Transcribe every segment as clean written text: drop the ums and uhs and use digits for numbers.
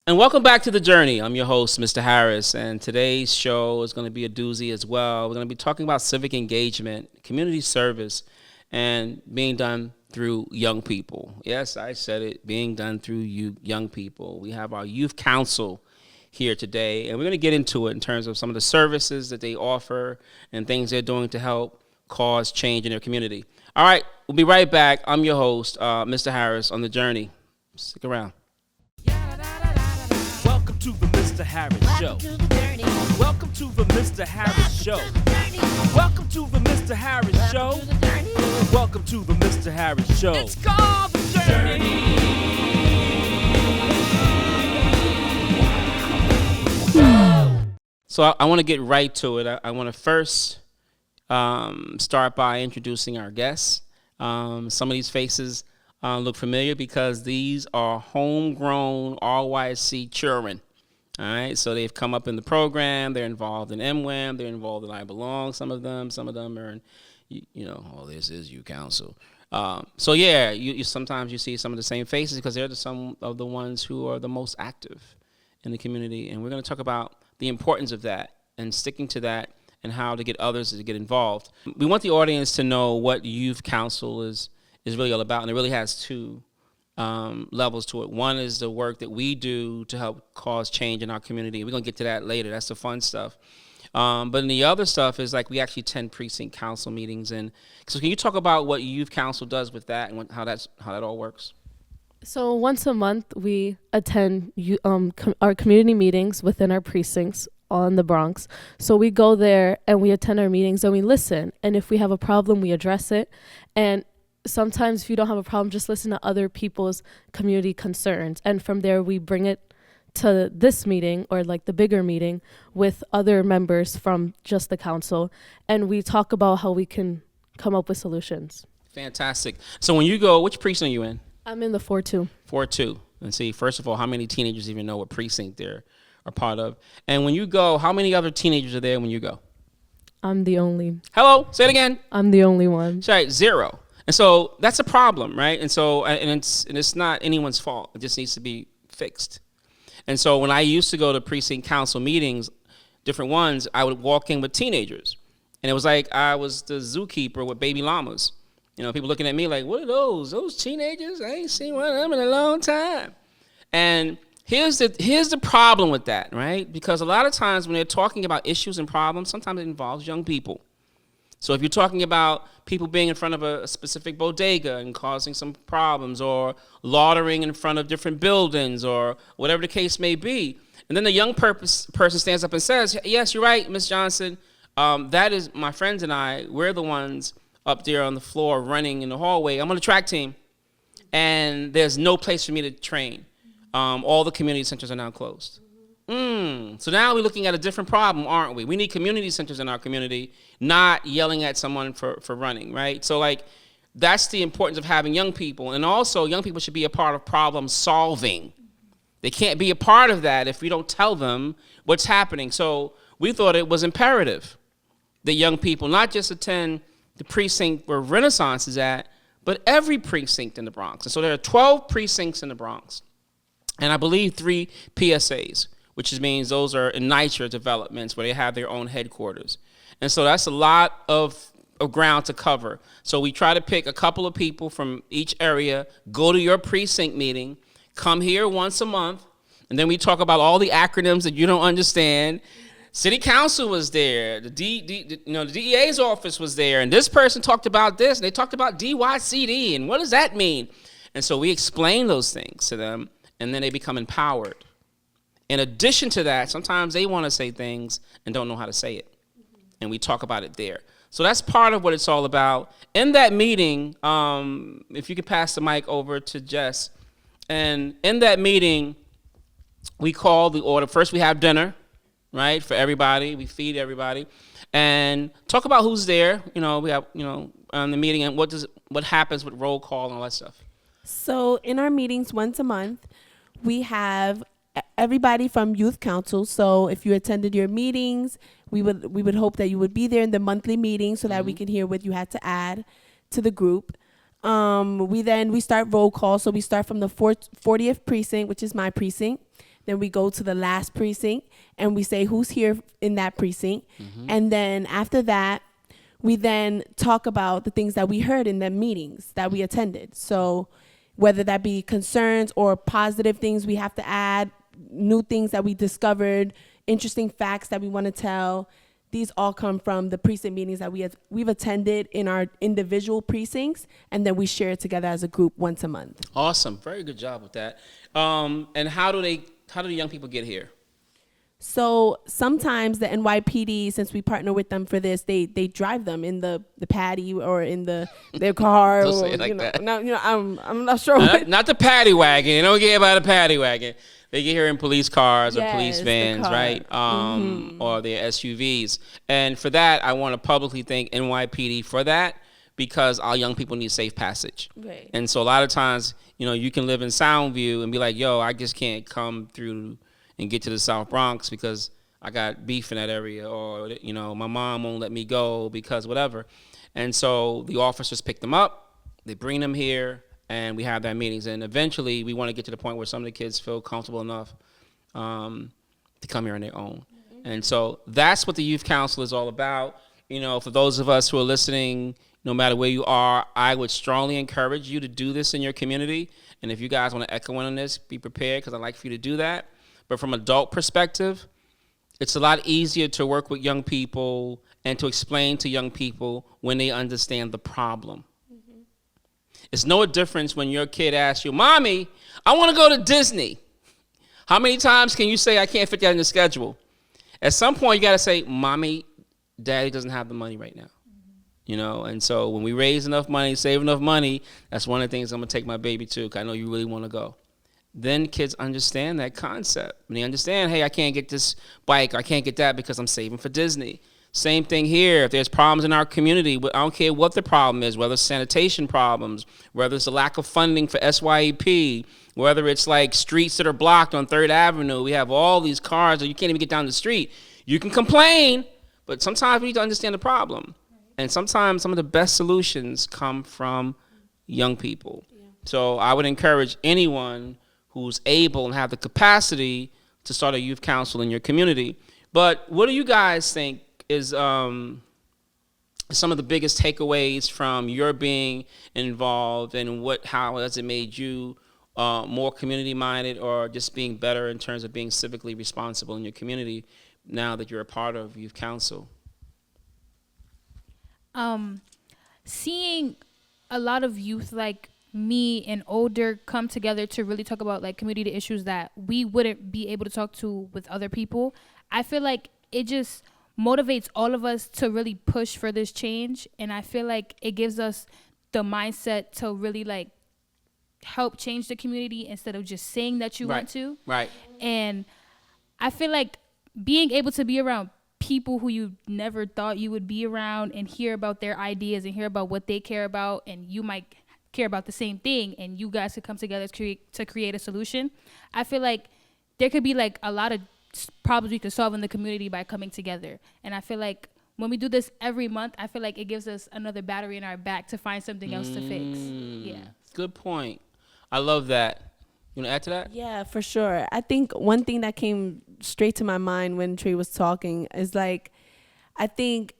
And welcome back to The Journey. I'm your host, Mr. Harris, and today's show is going to be a doozy as well. We're going to be talking about civic engagement, community service, and being done through young people. Yes, I said it, being done through you young people. We have our youth council here today, and we're going to get into it in terms of some of the services that they offer and things they're doing to help cause change in their community. All right, we'll be right back. I'm your host, Mr. Harris, on The Journey. Stick around. Welcome to the Mr. Harris Show. Welcome to the Mr. Harris Show. Welcome to the Mr. Harris Show. Welcome to the Mr. Harris Show. It's called The Journey. So I want to get right to it. I want to first start by introducing our guests. Some of these faces look familiar because these are homegrown RYC children. All right, so they've come up in the program. They're involved in MWAM. They're involved in I Belong. Some of them are in, this is you council. So yeah, you sometimes you see some of the same faces because they're some of the ones who are the most active in the community, and we're going to talk about the importance of that and sticking to that and how to get others to get involved. We want the audience to know what youth council is really all about, and it really has two levels to it. One is the work that we do to help cause change in our community. We're going to get to that later. That's the fun stuff. But then the other stuff is like we actually attend precinct council meetings. And so can you talk about what youth council does with that and how that all works? So once a month, we attend our community meetings within our precincts on the Bronx. So we go there and we attend our meetings and we listen. And if we have a problem, we address it. And sometimes if you don't have a problem, just listen to other people's community concerns. And from there, we bring it to this meeting or like the bigger meeting with other members from just the council. And we talk about how we can come up with solutions. Fantastic. So when you go, which precinct are you in? I'm in the 4-2. 4-2. And see, first of all, how many teenagers even know what precinct they're a part of? And when you go, how many other teenagers are there when you go? I'm the only. Hello? Say it again. I'm the only one. Sorry, 0. And so that's a problem, right? And so it's not anyone's fault. It just needs to be fixed. And so when I used to go to precinct council meetings, different ones, I would walk in with teenagers. And it was like I was the zookeeper with baby llamas. You know, people looking at me like, what are those? Those teenagers? I ain't seen one of them in a long time. And here's the problem with that, right? Because a lot of times when they're talking about issues and problems, sometimes it involves young people. So if you're talking about people being in front of a specific bodega and causing some problems, or loitering in front of different buildings, or whatever the case may be, and then the young person stands up and says, yes, you're right, Ms. Johnson, that is my friends and I, we're the ones up there on the floor running in the hallway. I'm on the track team, and there's no place for me to train. All the community centers are now closed. So now we're looking at a different problem, aren't we? We need community centers in our community, not yelling at someone for running, right? So like, that's the importance of having young people. And also, young people should be a part of problem solving. They can't be a part of that if we don't tell them what's happening. So we thought it was imperative that young people not just attend the precinct where Renaissance is at, but every precinct in the Bronx. And so there are 12 precincts in the Bronx, and I believe 3 PSAs, which means those are in NYCHA developments where they have their own headquarters. And so that's a lot of ground to cover. So we try to pick a couple of people from each area, go to your precinct meeting, come here once a month, and then we talk about all the acronyms that you don't understand. City Council was there, the DEA's office was there, and this person talked about this, and they talked about DYCD, and what does that mean? And so we explain those things to them, and then they become empowered. In addition to that, sometimes they want to say things and don't know how to say it. And we talk about it there. So that's part of what it's all about. In that meeting, if you could pass the mic over to Jess. And in that meeting, we call the order. First, we have dinner, right, for everybody. We feed everybody. And talk about who's there. We have, on the meeting and what happens with roll call and all that stuff. So in our meetings once a month, we have everybody from youth council. So if you attended your meetings, we would hope that you would be there in the monthly meeting so that we can hear what you had to add to the group. We start roll call. So we start from the 40th precinct, which is my precinct. Then we go to the last precinct and we say who's here in that precinct. And then after that, we then talk about the things that we heard in the meetings that we attended. So whether that be concerns or positive things we have to add, new things that we discovered, interesting facts that we want to tell, these all come from the precinct meetings that we've attended in our individual precincts, and then we share it together as a group once a month. Awesome. Very good job with that. And how do the young people get here? So sometimes the NYPD, since we partner with them for this, they drive them in the paddy or in their car. Don't or, say it like that. Now, I'm not sure. What. Not the paddy wagon. They don't get by the paddy wagon. They get here in police cars or Yes, police the vans, car. right? Or their SUVs. And for that, I want to publicly thank NYPD for that, because our young people need safe passage. Right. And so a lot of times, you can live in Soundview and be like, yo, I just can't come through and get to the South Bronx because I got beef in that area, or, my mom won't let me go because whatever. And so the officers pick them up, they bring them here, and we have that meetings. And eventually we want to get to the point where some of the kids feel comfortable enough to come here on their own. And so that's what the Youth Council is all about. For those of us who are listening, no matter where you are, I would strongly encourage you to do this in your community. And if you guys want to echo in on this, be prepared, because I'd like for you to do that. But from an adult perspective, it's a lot easier to work with young people and to explain to young people when they understand the problem. It's no difference when your kid asks you, Mommy, I want to go to Disney. How many times can you say I can't fit that in the schedule? At some point, you got to say, Mommy, Daddy doesn't have the money right now. And so when we raise enough money, save enough money, that's one of the things I'm going to take my baby to, because I know you really want to go. Then kids understand that concept. And they understand, hey, I can't get this bike, or I can't get that because I'm saving for Disney. Same thing here. If there's problems in our community, I don't care what the problem is, whether it's sanitation problems, whether it's a lack of funding for SYEP, whether it's like streets that are blocked on 3rd Avenue. We have all these cars that you can't even get down the street. You can complain, but sometimes we need to understand the problem. And sometimes some of the best solutions come from young people. So I would encourage anyone who's able and have the capacity to start a youth council in your community. But what do you guys think is some of the biggest takeaways from your being involved, and how has it made you more community-minded, or just being better in terms of being civically responsible in your community now that you're a part of youth council? Seeing a lot of youth like me and older come together to really talk about like community issues that we wouldn't be able to talk to with other people, I feel like it just motivates all of us to really push for this change. And I feel like it gives us the mindset to really like help change the community instead of just saying that you want to. Right. And I feel like being able to be around people who you never thought you would be around and hear about their ideas and hear about what they care about, and you might care about the same thing, and you guys could come together to create a solution. I feel like there could be like a lot of problems we could solve in the community by coming together. And I feel like when we do this every month, I feel like it gives us another battery in our back to find something else to fix. Yeah. Good point. I love that. You want to add to that? Yeah, for sure. I think one thing that came straight to my mind when Trey was talking is like, I think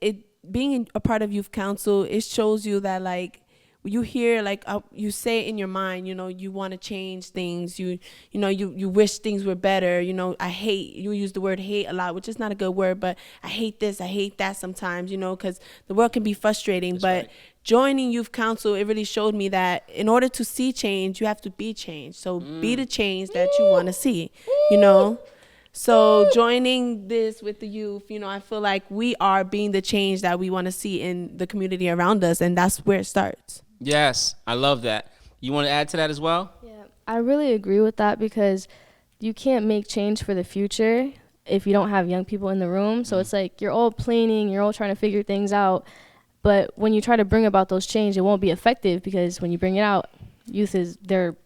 being a part of youth council, it shows you that like, you hear like you say in your mind, you want to change things, you wish things were better, you use the word hate a lot, which is not a good word, but I hate this, I hate that sometimes, because the world can be frustrating. That's but right. Joining youth council, it really showed me that in order to see change, you have to be changed. So be the change that you want to see, So joining this with the youth, I feel like we are being the change that we want to see in the community around us, and that's where it starts. Yes, I love that. You want to add to that as well? Yeah, I really agree with that, because you can't make change for the future if you don't have young people in the room. So it's like you're all planning, you're all trying to figure things out, but when you try to bring about those change, it won't be effective, because when you bring it out, they're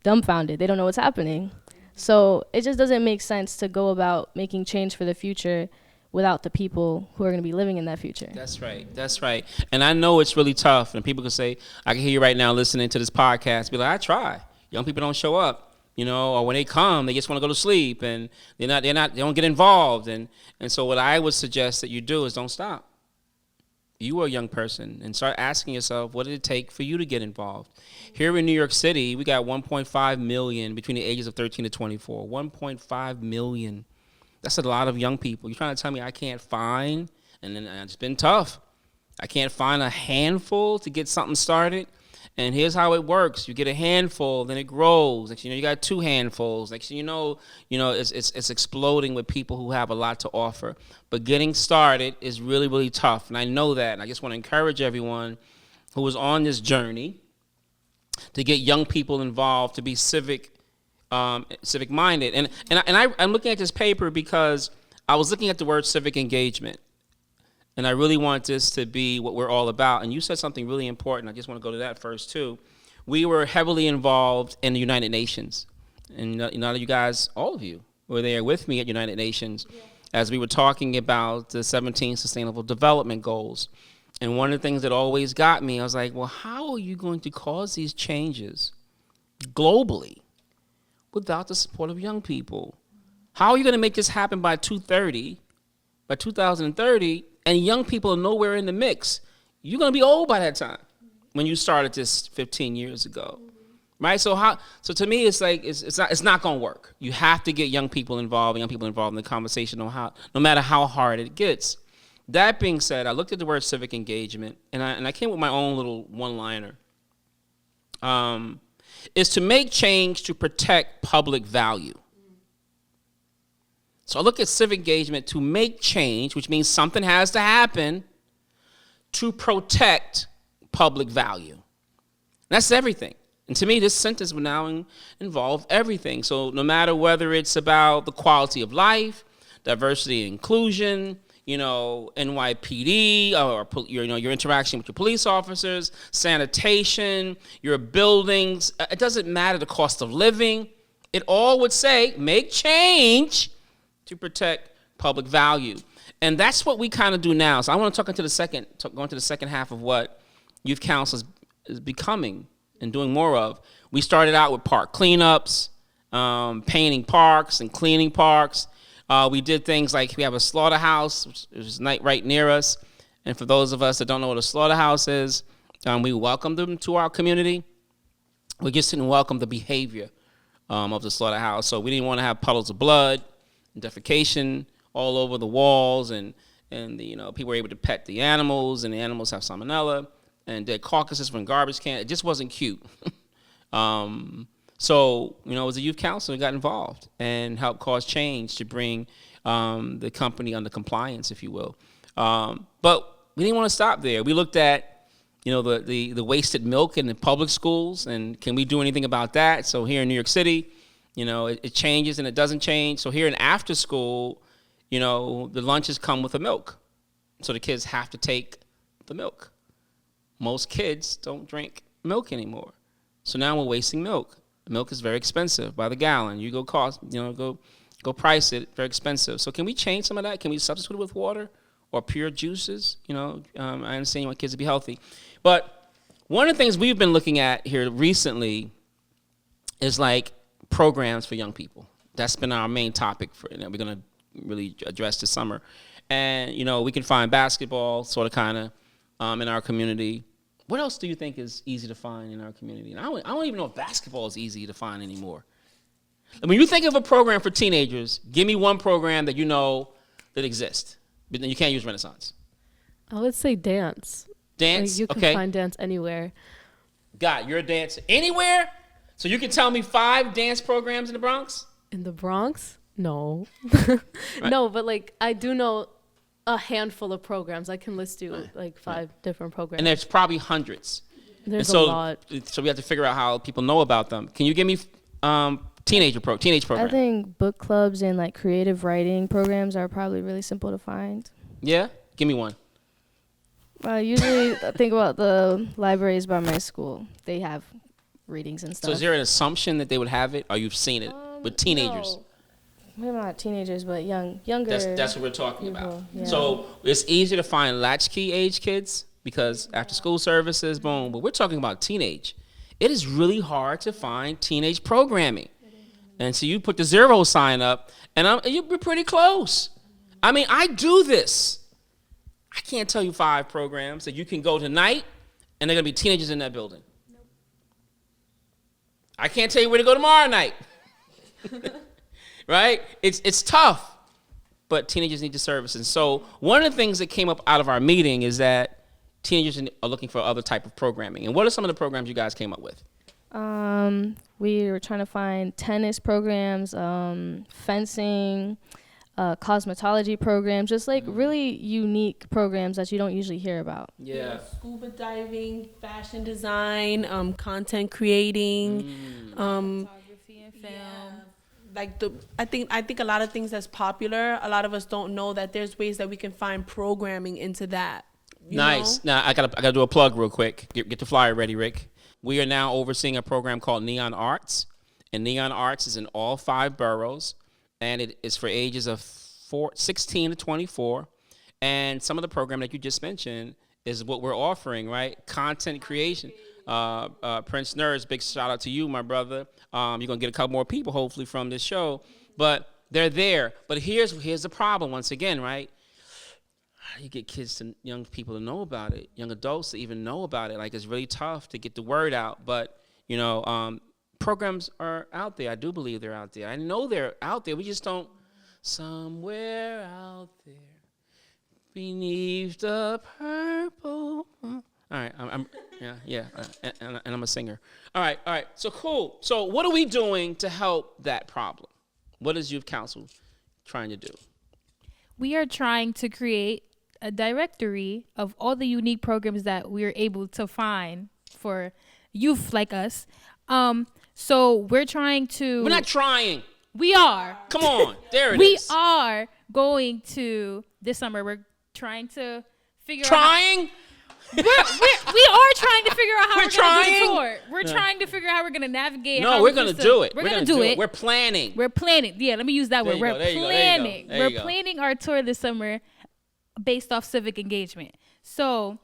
dumbfounded. They don't know what's happening. So it just doesn't make sense to go about making change for the future without the people who are going to be living in that future. That's right. That's right. And I know it's really tough. And people can say, I can hear you right now listening to this podcast, be like, I try. Young people don't show up. you know, or when they come, they just want to go to sleep, and they don't get involved. And so what I would suggest that you do is don't stop. You are a young person, and start asking yourself, what did it take for you to get involved? Here in New York City, we got 1.5 million between the ages of 13 to 24. 1.5 million. That's a lot of young people. You're trying to tell me I can't find, and then it's been tough. I can't find a handful to get something started. And here's how it works. You get a handful, then it grows. Next thing you know, you got 2 handfuls. Next thing you know, it's exploding with people who have a lot to offer. But getting started is really, really tough. And I know that. And I just want to encourage everyone who is on this journey to get young people involved, to be civic minded. And I'm looking at this paper because I was looking at the word civic engagement. And I really want this to be what we're all about. And you said something really important. I just want to go to that first, too. We were heavily involved in the United Nations. And a lot of you guys, all of you, were there with me at United Nations as we were talking about the 17 Sustainable Development Goals. And one of the things that always got me, I was like, well, how are you going to cause these changes globally without the support of young people? How are you going to make this happen by 2030, and young people are nowhere in the mix? You're going to be old by that time when you started this 15 years ago, right? So to me, it's like it's not going to work. You have to get young people involved in the conversation, no matter how hard it gets. That being said, I looked at the word civic engagement, and I came with my own little one-liner. Is to make change to protect public value. So I look at civic engagement to make change, which means something has to happen to protect public value. That's everything. And to me, this sentence would now involve everything. So no matter whether it's about the quality of life, diversity and inclusion, NYPD, or your interaction with your police officers, sanitation, your buildings, it doesn't matter the cost of living. It all would say, make change to protect public value. And that's what we kind of do now. So I want to go into the second half of what Youth Council is becoming and doing more of. We started out with park cleanups, painting parks and cleaning parks. We did things like we have a slaughterhouse, which is right near us. And for those of us that don't know what a slaughterhouse is, we welcome them to our community. We just didn't welcome the behavior of the slaughterhouse. So we didn't want to have puddles of blood, defecation all over the walls, and people were able to pet the animals, and the animals have salmonella, and dead carcasses from garbage can. It just wasn't cute. So it was a youth council that got involved and helped cause change to bring the company under compliance, if you will. But we didn't want to stop there. We looked at the wasted milk in the public schools, and can we do anything about that? So here in New York City, it changes and it doesn't change. So here in after school, the lunches come with the milk. So the kids have to take the milk. Most kids don't drink milk anymore. So now we're wasting milk. Milk is very expensive by the gallon. You go price it, very expensive. So can we change some of that? Can we substitute it with water or pure juices? I understand you want kids to be healthy. But one of the things we've been looking at here recently is like programs for young people. That's been our main topic we're going to really address this summer. And, we can find basketball in our community. What else do you think is easy to find in our community? And I don't even know if basketball is easy to find anymore. When you think of a program for teenagers, give me one program that that exists. But then you can't use Renaissance. I would say dance. Dance? You can find dance anywhere. God, you're a dancer. Anywhere? So you can tell me 5 dance programs in the Bronx? In the Bronx? No. Right. No, but I do know a handful of programs. I can list you 5 different programs. And there's probably hundreds. There's a lot. So we have to figure out how people know about them. Can you give me teenage program? I think book clubs and creative writing programs are probably really simple to find. Yeah? Give me one. Usually I think about the libraries by my school. They have readings and stuff. So is there an assumption that they would have it, or you've seen it with teenagers? No. Maybe not teenagers, but younger. That's what we're talking about. Yeah. So it's easier to find latchkey age kids because after school services, boom. But we're talking about teenage. It is really hard to find teenage programming. And so you put the 0 sign up, and you're pretty close. I mean, I do this. I can't tell you 5 programs that you can go tonight, and they're going to be teenagers in that building. Nope. I can't tell you where to go tomorrow night. Right? It's tough, but teenagers need the services. So one of the things that came up out of our meeting is that teenagers are looking for other type of programming. And what are some of the programs you guys came up with? We were trying to find tennis programs, fencing, cosmetology programs, just like really unique programs that you don't usually hear about. Yeah. Scuba diving, fashion design, content creating, Photography and film. like I think a lot of things that's popular, a lot of us don't know that there's ways that we can find programming into that. You Nice. know? Now I gotta do a plug real quick. Get the flyer ready, Rick. We are now overseeing a program called Neon Arts, and Neon Arts is in all 5 boroughs, and it is for ages of 16 to 24. And some of the program that you just mentioned is what we're offering, right? Content creation. Prince Nerds, big shout out to you, my brother. You're gonna get a couple more people hopefully from this show, but they're there. But here's the problem once again, right? How do you get young people to know about it, young adults to even know about it? Like, it's really tough to get the word out, but programs are out there. I do believe they're out there. I know they're out there. We just don't. Somewhere out there, beneath the purple. All right, and I'm a singer. All right. So cool. So what are we doing to help that problem? What is Youth Council trying to do? We are trying to create a directory of all the unique programs that we are able to find for youth like us. So we're trying to. We're not trying. We are. Come on. There it we is. We are going to, this summer, we're trying to figure out. Trying? We are trying to figure out how we're going to do the tour. We're Yeah. trying to figure out how we're going to navigate. No, we're going to do it. We're going to do it. We're planning. We're planning. Yeah, let me use that There word. you We're go, there you go, planning. there you go. We're planning our tour this summer based off civic engagement. So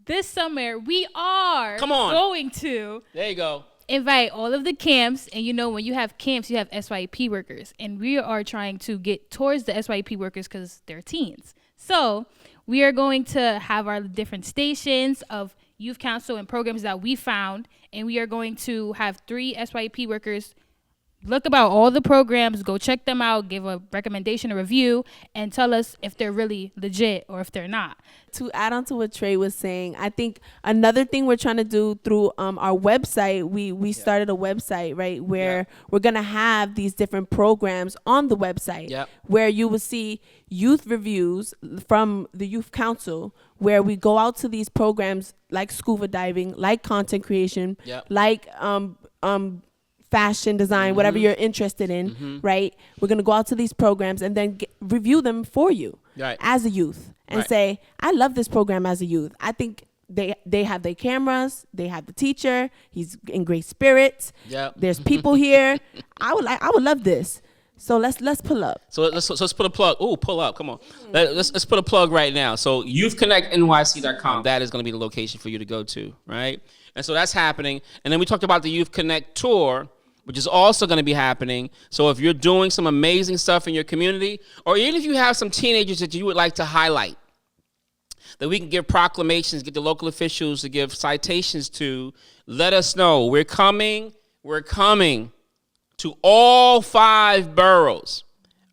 this summer, we are going to. There you go. Invite all of the camps, and when you have camps, you have SYP workers, and we are trying to get towards the SYP workers because they're teens. So we are going to have our different stations of Youth Council and programs that we found, and we are going to have 3 SYP workers look about all the programs, go check them out, give a recommendation, a review, and tell us if they're really legit or if they're not. To add on to what Trey was saying, I think another thing we're trying to do through our website, we started a website, right, where we're going to have these different programs on the website where you will see youth reviews from the Youth Council, where we go out to these programs like scuba diving, like content creation, like fashion design, whatever you're interested in, right? We're going to go out to these programs and then review them for you as a youth and say, I love this program as a youth. I think they have their cameras, they have the teacher, he's in great spirits. There's people here. I would love this. So let's pull up. So let's put a plug. Ooh, pull up. Come on. Let's put a plug right now. So youthconnectnyc.com. That is going to be the location for you to go to, right? And so that's happening. And then we talked about the Youth Connect tour, which is also going to be happening. So if you're doing some amazing stuff in your community, or even if you have some teenagers that you would like to highlight, that we can give proclamations, get the local officials to give citations to, let us know. We're coming to all 5 boroughs,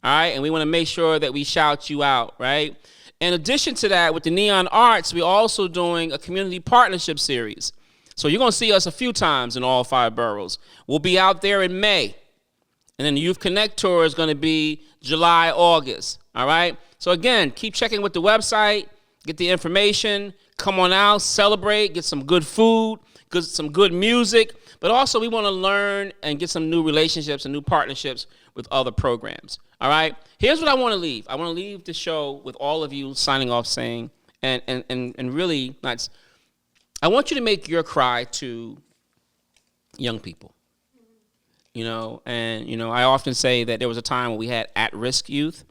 all right? And we want to make sure that we shout you out, right? In addition to that, with the Neon Arts, we're also doing a community partnership series. So you're going to see us a few times in all 5 boroughs. We'll be out there in May. And then the Youth Connect tour is going to be July, August. All right? So again, keep checking with the website, get the information, come on out, celebrate, get some good food, some good music. But also we want to learn and get some new relationships and new partnerships with other programs. All right? Here's what I want to leave. I want to leave the show with all of you signing off saying, and really, I want you to make your cry to young people, I often say that there was a time when we had at-risk youth,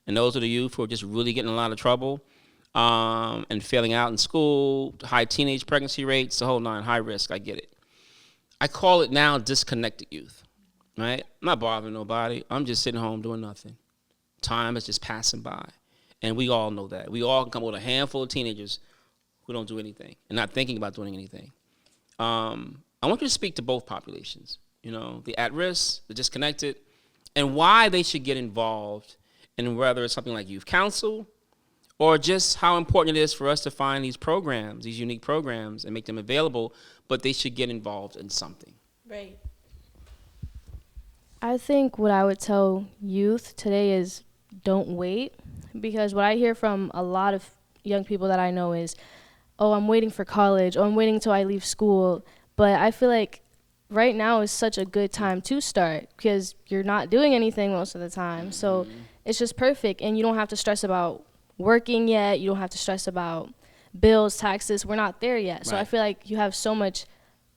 and those are the youth who are just really getting in a lot of trouble and failing out in school, high teenage pregnancy rates, the whole 9, high risk, I get it. I call it now disconnected youth. right? I'm not bothering nobody. I'm just sitting home doing nothing. Time is just passing by. And we all know that. We all can come with a handful of teenagers who don't do anything and not thinking about doing anything. I want you to speak to both populations, the at-risk, the disconnected, and why they should get involved, and whether it's something like youth council or just how important it is for us to find these programs, these unique programs, and make them available, but they should get involved in something. Right. I think what I would tell youth today is don't wait, because what I hear from a lot of young people that I know is, oh, I'm waiting for college, oh, I'm waiting until I leave school. But I feel like right now is such a good time to start because you're not doing anything most of the time. So it's just perfect, and you don't have to stress about working yet. You don't have to stress about bills, taxes. We're not there yet. So I feel like you have so much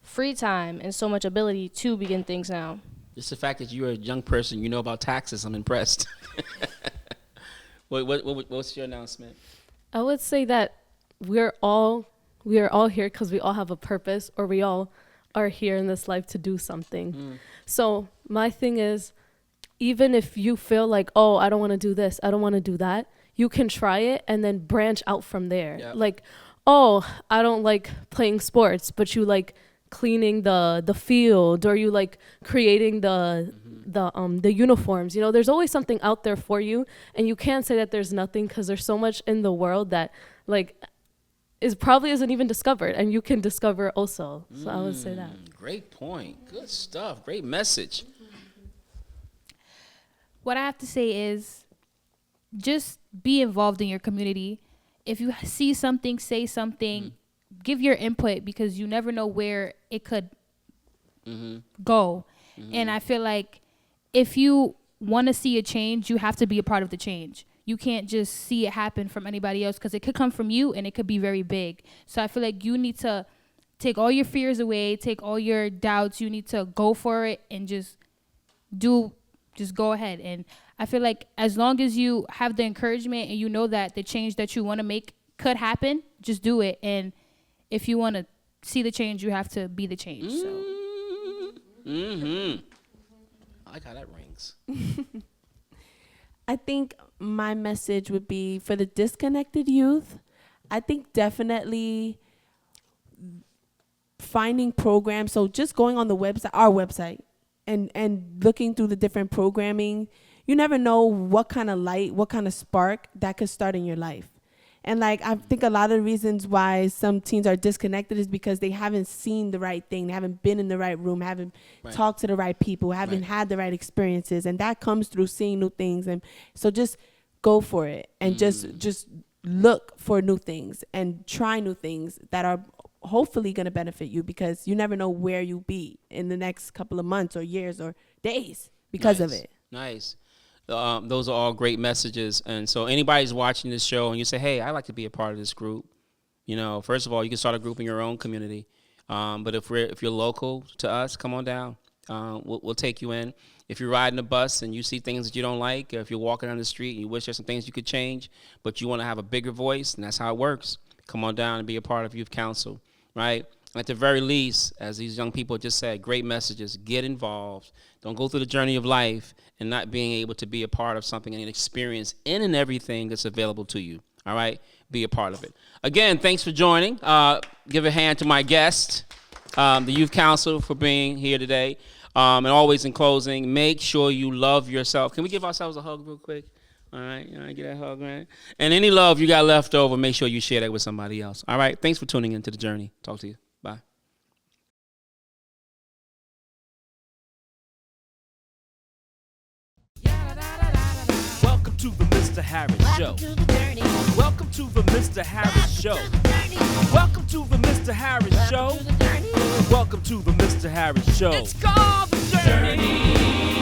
free time and so much ability to begin things now. Just the fact that you're a young person, you know about taxes, I'm impressed. What's your announcement? I would say that we are all here because we all have a purpose, or we all are here in this life to do something. So my thing is, even if you feel like, oh, I don't want to do this, I don't want to do that, you can try it and then branch out from there. Yep. Like, oh, I don't like playing sports, but you like cleaning the field, or you like creating the uniforms. There's always something out there for you, and you can't say that there's nothing, because there's so much in the world that like isn't even discovered, and you can discover also. So I would say that. Great point. Good stuff. Great message. What I have to say is just be involved in your community. If you see something, say something, give your input, because you never know where it could go. And I feel like if you want to see a change, you have to be a part of the change. You can't just see it happen from anybody else, because it could come from you and it could be very big. So I feel like you need to take all your fears away, take all your doubts. You need to go for it and just go ahead. And I feel like as long as you have the encouragement and you know that the change that you want to make could happen, just do it. And if you want to see the change, you have to be the change. So. I like how that rings. I think my message would be for the disconnected youth. I think definitely finding programs. So just going on the website, our website, and looking through the different programming, you never know what kind of light, what kind of spark that could start in your life. And like, I think a lot of reasons why some teens are disconnected is because they haven't seen the right thing. They haven't been in the right room, haven't talked to the right people, haven't had the right experiences. And that comes through seeing new things. And so just go for it and just look for new things and try new things that are hopefully going to benefit you, because you never know where you'll be in the next couple of months or years or days because of it. Nice. Those are all great messages. And so anybody's watching this show and you say, hey, I'd like to be a part of this group. First of all, you can start a group in your own community. But if you're local to us, come on down. We'll take you in. If you're riding a bus and you see things that you don't like, or if you're walking down the street and you wish there's some things you could change, but you want to have a bigger voice, and that's how it works. Come on down and be a part of youth council, right? At the very least, as these young people just said, great messages, get involved. Don't go through the journey of life and not being able to be a part of something and experience in and everything that's available to you, all right? Be a part of it. Again, thanks for joining. Give a hand to my guest, the youth council, for being here today. And always in closing, make sure you love yourself. Can we give ourselves a hug real quick? All right, get that hug, right? And any love you got left over, make sure you share that with somebody else. All right, thanks for tuning into The Journey. Talk to you. Bye. Welcome to the Mr. Harris Show. Welcome to the Mr. Harris Show. Welcome to the Mr. Harris Show. Welcome to the Mr. Harris Show. It's called The Journey.